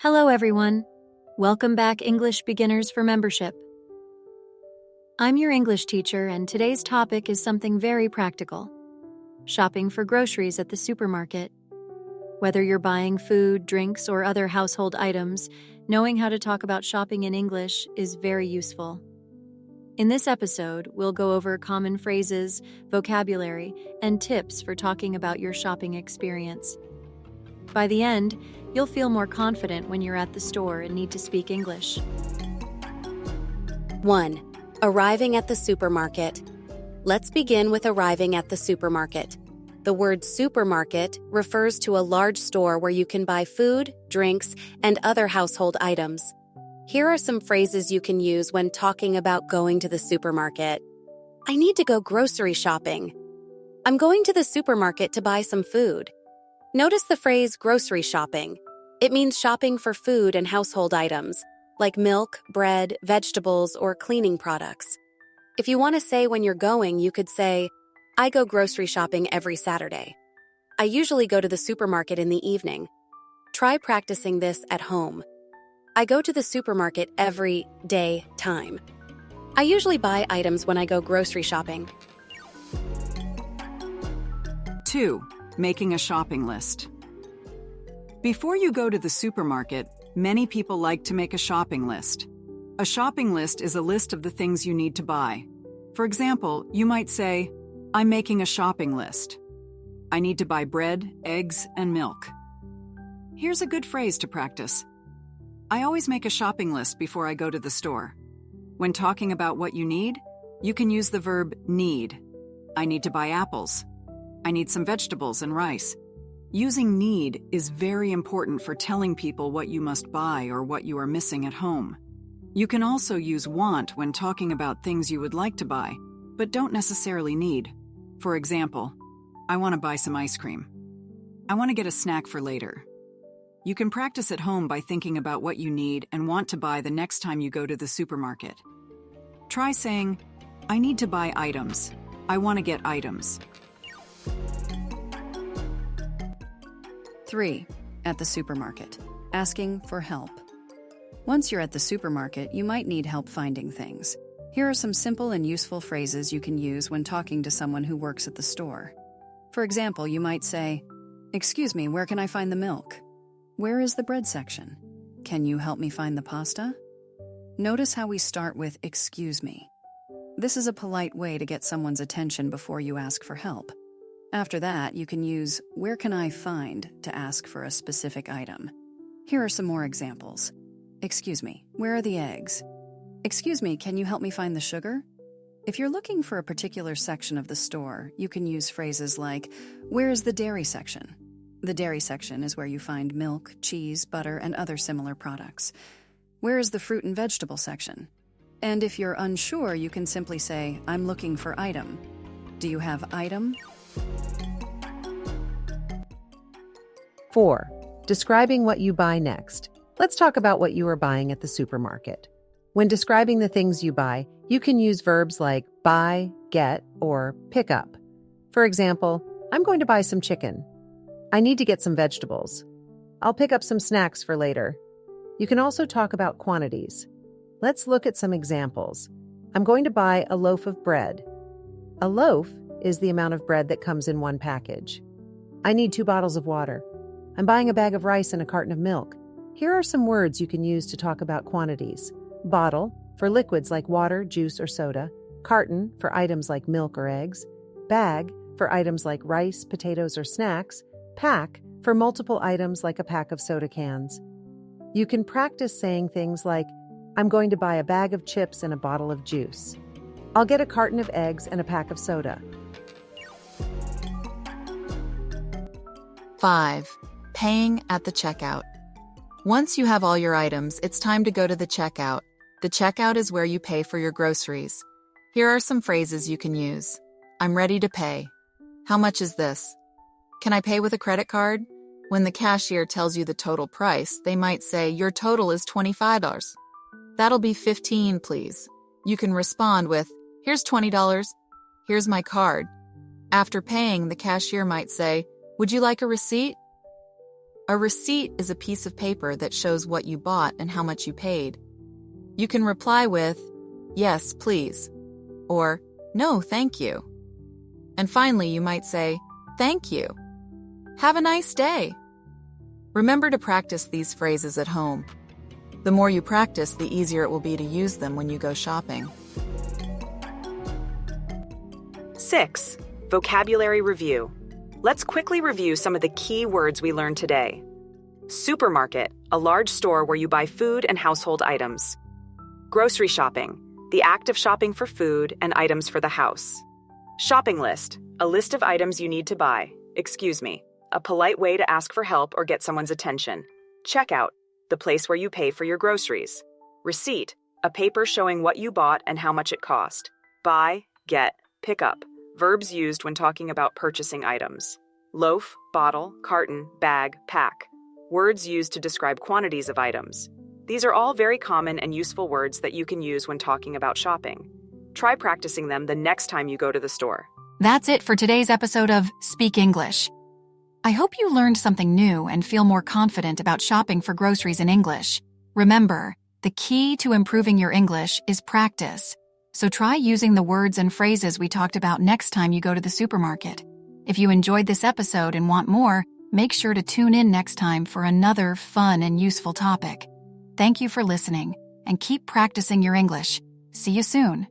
Hello, everyone. Welcome back, English Beginners for Membership. I'm your English teacher, and today's topic is something very practical: shopping for groceries at the supermarket. Whether you're buying food, drinks, or other household items, knowing how to talk about shopping in English is very useful. In this episode, we'll go over common phrases, vocabulary, and tips for talking about your shopping experience. By the end, you'll feel more confident when you're at the store and need to speak English. 1. Arriving at the supermarket. Let's begin with arriving at the supermarket. The word supermarket refers to a large store where you can buy food, drinks, and other household items. Here are some phrases you can use when talking about going to the supermarket. I need to go grocery shopping. I'm going to the supermarket to buy some food. Notice the phrase grocery shopping. It means shopping for food and household items, like milk, bread, vegetables, or cleaning products. If you want to say when you're going, you could say, I go grocery shopping every Saturday. I usually go to the supermarket in the evening. Try practicing this at home. I go to the supermarket every day time. I usually buy items when I go grocery shopping. 2. Making a shopping list. Before you go to the supermarket, many people like to make a shopping list. A shopping list is a list of the things you need to buy. For example, you might say, I'm making a shopping list. I need to buy bread, eggs, and milk. Here's a good phrase to practice. I always make a shopping list before I go to the store. When talking about what you need, you can use the verb need. I need to buy apples. I need some vegetables and rice. Using need is very important for telling people what you must buy or what you are missing at home. You can also use want when talking about things you would like to buy, but don't necessarily need. For example, I want to buy some ice cream. I want to get a snack for later. You can practice at home by thinking about what you need and want to buy the next time you go to the supermarket. Try saying, I need to buy items. I want to get items. 3. At the supermarket. Asking for help. Once you're at the supermarket, you might need help finding things. Here are some simple and useful phrases you can use when talking to someone who works at the store. For example, you might say, Excuse me, where can I find the milk? Where is the bread section? Can you help me find the pasta? Notice how we start with excuse me. This is a polite way to get someone's attention before you ask for help. After that, you can use where can I find to ask for a specific item. Here are some more examples. Excuse me, where are the eggs? Excuse me, can you help me find the sugar? If you're looking for a particular section of the store, you can use phrases like, where is the dairy section? The dairy section is where you find milk, cheese, butter, and other similar products. Where is the fruit and vegetable section? And if you're unsure, you can simply say, I'm looking for item. Do you have item? 4. Describing what you buy next. Let's talk about what you are buying at the supermarket. When describing the things you buy, you can use verbs like buy, get, or pick up. For example, I'm going to buy some chicken. I need to get some vegetables. I'll pick up some snacks for later. You can also talk about quantities. Let's look at some examples. I'm going to buy a loaf of bread. A loaf is the amount of bread that comes in one package. I need 2 bottles of water. I'm buying a bag of rice and a carton of milk. Here are some words you can use to talk about quantities. Bottle, for liquids like water, juice, or soda. Carton, for items like milk or eggs. Bag, for items like rice, potatoes, or snacks. Pack, for multiple items like a pack of soda cans. You can practice saying things like, I'm going to buy a bag of chips and a bottle of juice. I'll get a carton of eggs and a pack of soda. 5. Paying at the checkout. Once you have all your items, it's time to go to the checkout. The checkout is where you pay for your groceries. Here are some phrases you can use. I'm ready to pay. How much is this? Can I pay with a credit card? When the cashier tells you the total price, they might say, your total is $25. That'll be $15, please. You can respond with, here's $20. Here's my card. After paying, the cashier might say, would you like a receipt? A receipt is a piece of paper that shows what you bought and how much you paid. You can reply with, "Yes, please," or "No, thank you." And finally, you might say, "Thank you. Have a nice day." Remember to practice these phrases at home. The more you practice, the easier it will be to use them when you go shopping. 6. Vocabulary review. Let's quickly review some of the key words we learned today. Supermarket, a large store where you buy food and household items. Grocery shopping, the act of shopping for food and items for the house. Shopping list, a list of items you need to buy. Excuse me, a polite way to ask for help or get someone's attention. Checkout, the place where you pay for your groceries. Receipt, a paper showing what you bought and how much it cost. Buy, get, pick up, verbs used when talking about purchasing items. Loaf, bottle, carton, bag, pack. Words used to describe quantities of items. These are all very common and useful words that you can use when talking about shopping. Try practicing them the next time you go to the store. That's it for today's episode of Speak English. I hope you learned something new and feel more confident about shopping for groceries in English. Remember, the key to improving your English is practice. So try using the words and phrases we talked about next time you go to the supermarket. If you enjoyed this episode and want more, make sure to tune in next time for another fun and useful topic. Thank you for listening, and keep practicing your English. See you soon.